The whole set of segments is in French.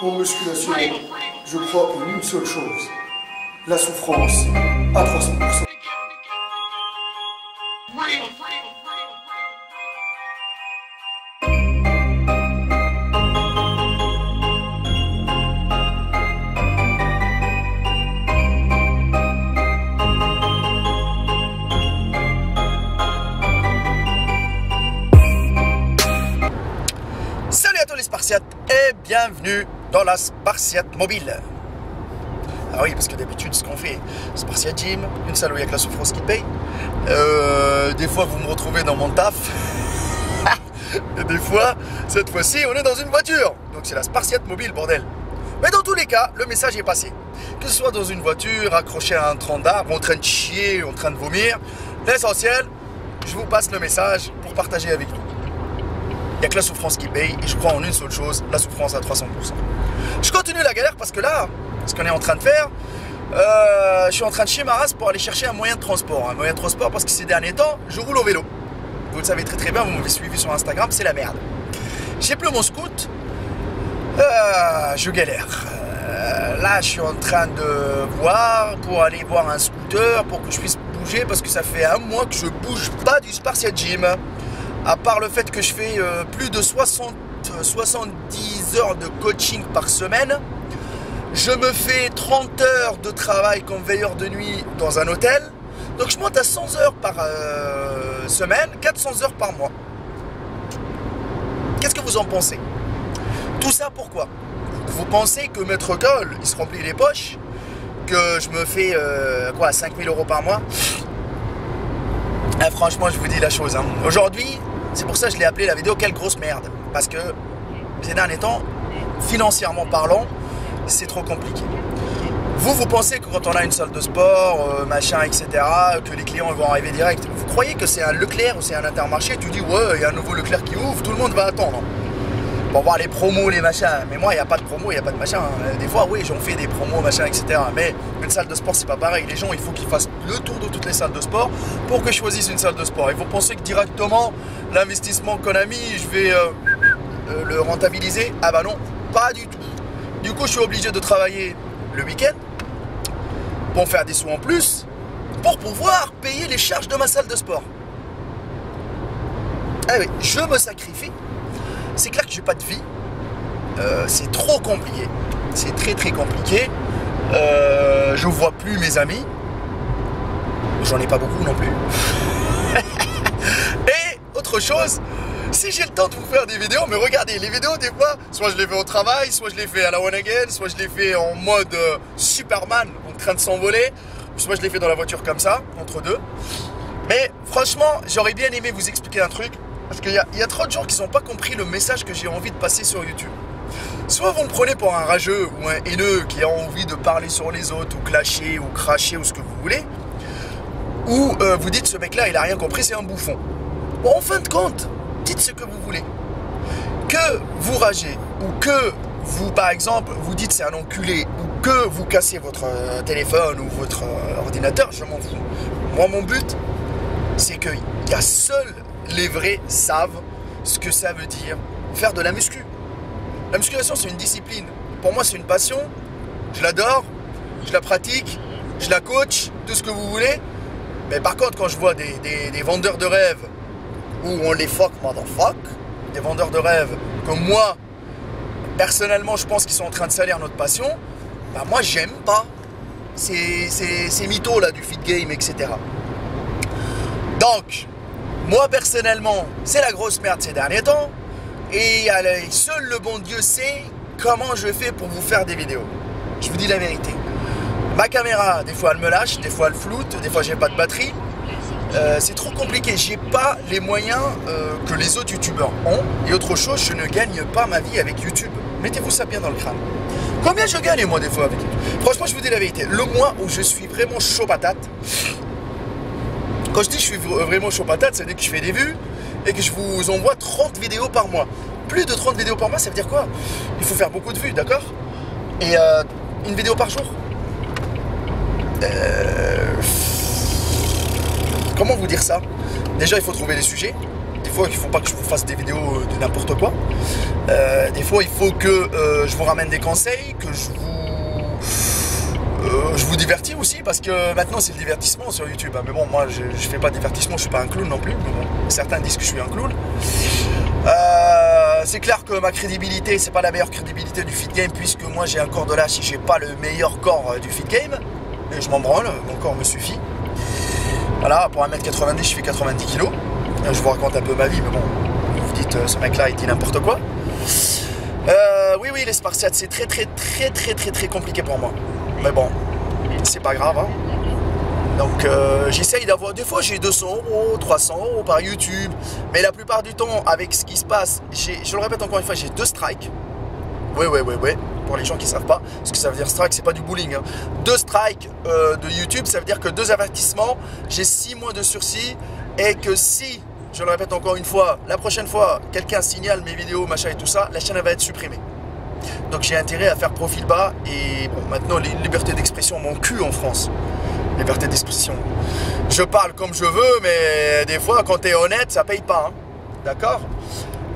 En musculation, je crois en une seule chose, la souffrance à 300%. Salut à tous les Spartiates et bienvenue dans la Spartiate Mobile. Ah oui, parce que d'habitude ce qu'on fait, Spartiate Gym, une salle où il n'y a que la souffrance qui paye. Des fois vous me retrouvez dans mon taf. Et des fois, cette fois-ci, on est dans une voiture. Donc c'est la Spartiate Mobile, bordel. Mais dans tous les cas, le message est passé. Que ce soit dans une voiture, accroché à un tronc d'arbre, en train de chier, en train de vomir, l'essentiel, je vous passe le message pour partager avec vous. Il n'y a que la souffrance qui paye et je crois en une seule chose, la souffrance à 300%. Je continue la galère parce que là, ce qu'on est en train de faire, je suis en train de chier ma race pour aller chercher un moyen de transport. Un moyen de transport parce que ces derniers temps, je roule au vélo. Vous le savez très très bien, vous m'avez suivi sur Instagram, c'est la merde. J'ai plus mon scoot, je galère. Là, je suis en train de voir pour aller voir un scooter pour que je puisse bouger parce que ça fait un mois que je bouge pas du Spartiate Gym. À part le fait que je fais plus de 70 heures de coaching par semaine, je me fais 30 heures de travail comme veilleur de nuit dans un hôtel. Donc je monte à 100 heures par semaine, 400 heures par mois. Qu'est-ce que vous en pensez? Tout ça pourquoi? Vous pensez que Maître Cole, il se remplit les poches? Que je me fais quoi, 5 000 € par mois? Ah, franchement, je vous dis la chose. Hein. Aujourd'hui, c'est pour ça que je l'ai appelé la vidéo « Quelle grosse merde ». Parce que ces derniers temps, financièrement parlant, c'est trop compliqué. Vous pensez que quand on a une salle de sport, machin, etc., que les clients vont arriver direct, vous croyez que c'est un Leclerc ou c'est un Intermarché? Tu dis « Ouais, il y a un nouveau Leclerc qui ouvre, tout le monde va attendre ». Pour voir les promos, les machins. Mais moi, il n'y a pas de promo, il n'y a pas de machin. Des fois, oui, j'en fais des promos, machin, etc. Mais une salle de sport, c'est pas pareil. Les gens, il faut qu'ils fassent le tour de toutes les salles de sport pour que je choisisse une salle de sport. Et vous pensez que directement, l'investissement qu'on a mis, je vais le rentabiliser? Ah bah non, pas du tout. Du coup, je suis obligé de travailler le week-end pour faire des sous en plus pour pouvoir payer les charges de ma salle de sport. Ah oui, je me sacrifie. C'est clair que j'ai pas de vie, c'est trop compliqué, c'est très très compliqué, je vois plus mes amis, j'en ai pas beaucoup non plus, et autre chose, si j'ai le temps de vous faire des vidéos, mais regardez, les vidéos des fois, soit je les fais au travail, soit je les fais à la one again, soit je les fais en mode Superman, en train de s'envoler, soit je les fais dans la voiture comme ça, entre deux, mais franchement, j'aurais bien aimé vous expliquer un truc. Parce qu'il y a trop de gens qui n'ont pas compris le message que j'ai envie de passer sur YouTube. Soit vous me prenez pour un rageux ou un haineux qui a envie de parler sur les autres, ou clasher, ou cracher, ou ce que vous voulez. Ou vous dites ce mec-là, il a rien compris, c'est un bouffon. Bon, en fin de compte, dites ce que vous voulez. Que vous ragez, ou que vous, par exemple, vous dites c'est un enculé, ou que vous cassez votre téléphone ou votre ordinateur, je m'en fous. Moi, mon but, c'est qu'il y a seul... Les vrais savent ce que ça veut dire faire de la muscu. La musculation, c'est une discipline. Pour moi, c'est une passion. Je l'adore, je la pratique, je la coach, tout ce que vous voulez. Mais par contre, quand je vois des vendeurs de rêves où on les fuck, motherfuck, des vendeurs de rêves comme moi, personnellement, je pense qu'ils sont en train de salir notre passion, bah moi, j'aime pas ces mythos là du fit game, etc. Donc, moi, personnellement, c'est la grosse merde ces derniers temps. Et seul le bon Dieu sait comment je fais pour vous faire des vidéos. Je vous dis la vérité. Ma caméra, des fois, elle me lâche, des fois, elle floute, des fois, j'ai pas de batterie. C'est trop compliqué. J'ai pas les moyens que les autres youtubeurs ont. Et autre chose, je ne gagne pas ma vie avec YouTube. Mettez-vous ça bien dans le crâne. Combien je gagne, moi, des fois, avec YouTube? Franchement, je vous dis la vérité. Le mois où je suis vraiment chaud patate... Quand je dis je suis vraiment chaud patate, ça veut dire que je fais des vues et que je vous envoie 30 vidéos par mois. Plus de 30 vidéos par mois, ça veut dire quoi? Il faut faire beaucoup de vues, d'accord? Et une vidéo par jour. Comment vous dire ça? Déjà, il faut trouver les sujets. Des fois, il ne faut pas que je vous fasse des vidéos de n'importe quoi. Des fois, il faut que je vous ramène des conseils, que je vous divertis aussi, parce que maintenant, c'est le divertissement sur YouTube. Mais bon, moi, je ne fais pas de divertissement, je ne suis pas un clown non plus. Mais bon, certains disent que je suis un clown. C'est clair que ma crédibilité, c'est pas la meilleure crédibilité du fit game, puisque moi, j'ai un corps de lâche et j'ai pas le meilleur corps du fit game. Et je m'en branle, mon corps me suffit. Voilà, pour 1m90, je fais 90 kg. Je vous raconte un peu ma vie, mais bon, vous dites, ce mec-là, il dit n'importe quoi. Oui, les Spartiates, c'est très compliqué pour moi. Mais bon, c'est pas grave. Hein. Donc, j'essaye d'avoir... Des fois, j'ai 200 €, 300 € par YouTube. Mais la plupart du temps, avec ce qui se passe, je le répète encore une fois, j'ai 2 strikes. Oui. Pour les gens qui ne savent pas, ce que ça veut dire strike, c'est pas du bullying. Hein. 2 strikes de YouTube, ça veut dire que 2 avertissements, j'ai 6 mois de sursis. Et que si, je le répète encore une fois, la prochaine fois, quelqu'un signale mes vidéos, machin et tout ça, la chaîne elle va être supprimée. Donc j'ai intérêt à faire profil bas. Et bon, maintenant, les libertés d'expression, mon cul en France. Liberté d'expression. Je parle comme je veux, mais des fois, quand tu es honnête, ça paye pas. Hein. D'accord?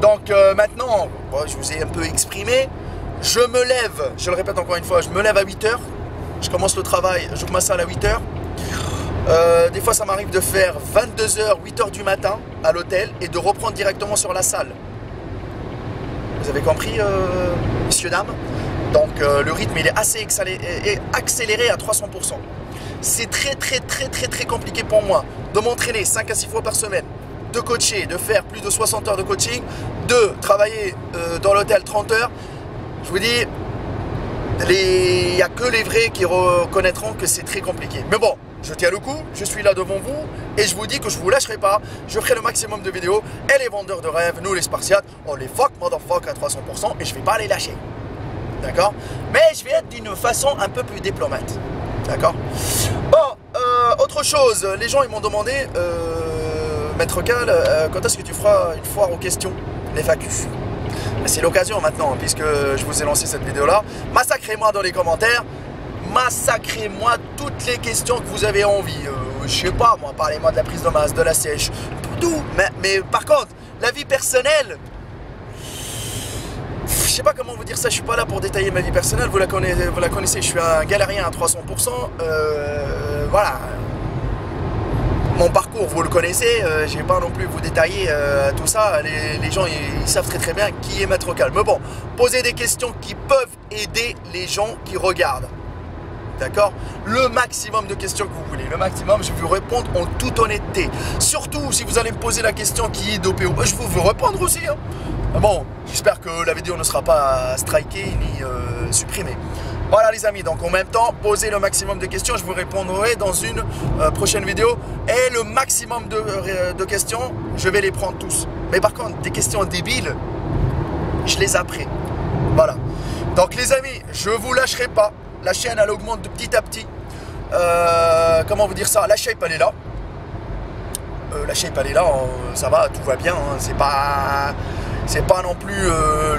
Donc maintenant, bon, je vous ai un peu exprimé. Je me lève, je le répète encore une fois, je me lève à 8 h. Je commence le travail, j'ouvre ma salle à 8 h. Des fois, ça m'arrive de faire 22 h, 8 h du matin à l'hôtel et de reprendre directement sur la salle. Vous avez compris, messieurs, dames? Donc, le rythme, il est assez accéléré à 300%. C'est très compliqué pour moi de m'entraîner 5 à 6 fois par semaine, de coacher, de faire plus de 60 heures de coaching, de travailler dans l'hôtel 30 heures. Je vous dis, il n'y a que les vrais qui reconnaîtront que c'est très compliqué. Mais bon, je tiens le coup, je suis là devant vous et je vous dis que je ne vous lâcherai pas. Je ferai le maximum de vidéos et les vendeurs de rêves, nous les Spartiates, on les fuck motherfuck à 300% et je ne vais pas les lâcher. D'accord? Mais je vais être d'une façon un peu plus diplomate. D'accord? Bon, autre chose, les gens ils m'ont demandé, Maître Cal, quand est-ce que tu feras une foire aux questions, les FAQ? C'est l'occasion maintenant, puisque je vous ai lancé cette vidéo-là. Massacrez-moi dans les commentaires. Massacrez-moi toutes les questions que vous avez envie. Je sais pas, moi, parlez-moi de la prise de masse, de la sèche, tout. Mais par contre, la vie personnelle, je sais pas comment vous dire ça. Je suis pas là pour détailler ma vie personnelle. Vous la connaissez. Je suis un galérien à 300%. Voilà. Mon parcours, vous le connaissez, je ne vais pas non plus vous détailler tout ça. Les gens, ils savent très bien qui est Maître Cal. Mais bon, posez des questions qui peuvent aider les gens qui regardent. D'accord? Le maximum de questions que vous voulez. Le maximum, je vais vous répondre en toute honnêteté. Surtout, si vous allez me poser la question qui est dopée ou pas, je vais vous répondre aussi. Hein. Bon, j'espère que la vidéo ne sera pas strikée ni supprimée. Voilà les amis, donc en même temps, posez le maximum de questions, je vous répondrai dans une prochaine vidéo. Et le maximum de questions, je vais les prendre tous. Mais par contre, des questions débiles, je les apprends. Voilà. Donc les amis, je ne vous lâcherai pas. La chaîne, elle augmente de petit à petit. Comment vous dire ça? La shape, elle est là. La shape, elle est là, ça va, tout va bien. Hein. C'est pas non plus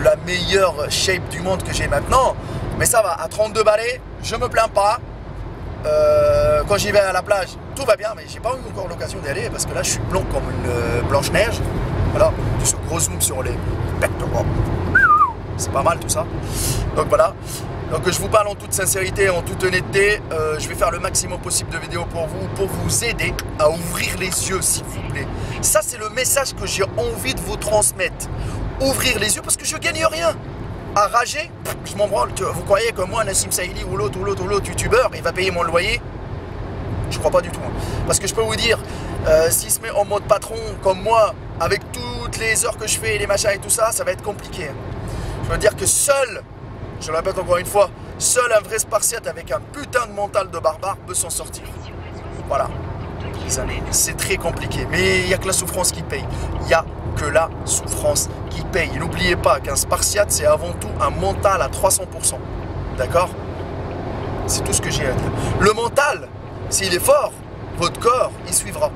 la meilleure shape du monde que j'ai maintenant. Mais ça va, à 32 balais, je me plains pas. Quand j'y vais à la plage, tout va bien, mais j'ai pas eu encore l'occasion d'y aller parce que là, je suis blond comme une blanche-neige. Voilà, ce gros zoom sur les pectoraux. C'est pas mal tout ça. Donc voilà. Donc je vous parle en toute sincérité, en toute honnêteté. Je vais faire le maximum possible de vidéos pour vous aider à ouvrir les yeux, s'il vous plaît. Ça, c'est le message que j'ai envie de vous transmettre. Ouvrir les yeux parce que je gagne rien. À rager, je m'en branle. Vous croyez que moi, Nassim Saïli ou l'autre youtubeur, il va payer mon loyer? Je crois pas du tout. Hein. Parce que je peux vous dire, s'il se met en mode patron comme moi, avec toutes les heures que je fais, les machins et tout ça, ça va être compliqué. Je veux dire que seul, je le répète encore une fois, seul un vrai Spartiate avec un putain de mental de barbare peut s'en sortir. Voilà. C'est très compliqué. Mais il n'y a que la souffrance qui paye. Il n'y a que la souffrance qui paye. N'oubliez pas qu'un Spartiate, c'est avant tout un mental à 300%. D'accord? C'est tout ce que j'ai à dire. Le mental, s'il est fort, votre corps, il suivra.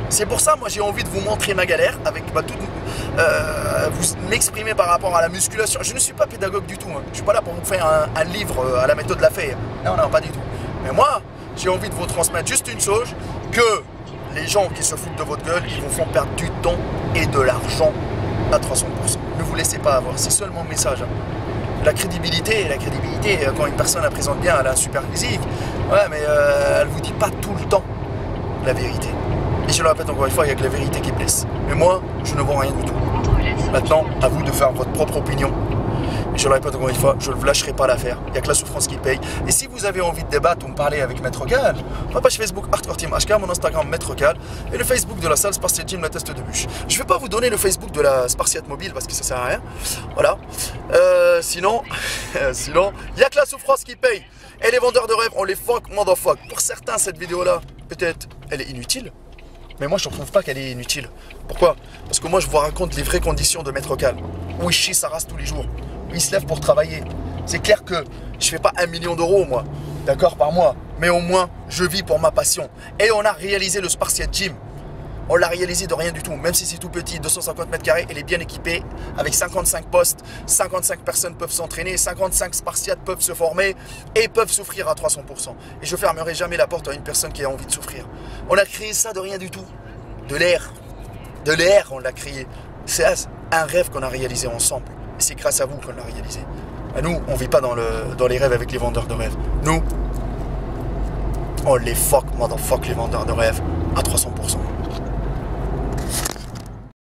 C'est pour ça, moi, j'ai envie de vous montrer ma galère avec vous m'exprimer par rapport à la musculation. Je ne suis pas pédagogue du tout. Hein. Je ne suis pas là pour vous faire un livre à la méthode de la fée. Non, pas du tout. Mais moi, j'ai envie de vous transmettre juste une chose, que les gens qui se foutent de votre gueule, ils vous font perdre du temps et de l'argent à 300%. Ne vous laissez pas avoir, c'est seulement le message. La crédibilité, quand une personne la présente bien, elle a un super physique, ouais, mais elle vous dit pas tout le temps la vérité. Et je le répète encore une fois, il n'y a que la vérité qui blesse. Mais moi, je ne vois rien du tout. Maintenant, à vous de faire votre propre opinion. Et je le répète encore une fois, je ne vous lâcherai pas l'affaire. Il n'y a que la souffrance qui paye. Et si vous avez envie de débattre ou me parler avec Maître Cal, ma page Facebook Hardcore Team HK, mon Instagram Maître Cal et le Facebook de la salle Spartiate Gym, la teste de bûche. Je ne vais pas vous donner le Facebook de la Spartiate Mobile parce que ça sert à rien. Voilà. Sinon, il n'y a que la souffrance qui paye. Et les vendeurs de rêves, on les fuck, motherfuck. Pour certains, cette vidéo-là, peut-être, elle est inutile. Mais moi, je ne trouve pas qu'elle est inutile. Pourquoi? Parce que moi, je vous raconte les vraies conditions de Maître Cal. Où il chie sa race tous les jours. Où il se lève pour travailler. C'est clair que je ne fais pas 1 million d'euros, moi. D'accord, par mois. Mais au moins, je vis pour ma passion. Et on a réalisé le Spartiate Gym. On l'a réalisé de rien du tout. Même si c'est tout petit, 250 mètres carrés, elle est bien équipée. Avec 55 postes, 55 personnes peuvent s'entraîner, 55 Spartiates peuvent se former et peuvent souffrir à 300%. Et je ne fermerai jamais la porte à une personne qui a envie de souffrir. On a créé ça de rien du tout. De l'air. De l'air, on l'a créé. C'est un rêve qu'on a réalisé ensemble. Et c'est grâce à vous qu'on l'a réalisé. Et nous, on ne vit pas dans les rêves avec les vendeurs de rêves. Nous, on les fuck, motherfuck les vendeurs de rêves à 300%.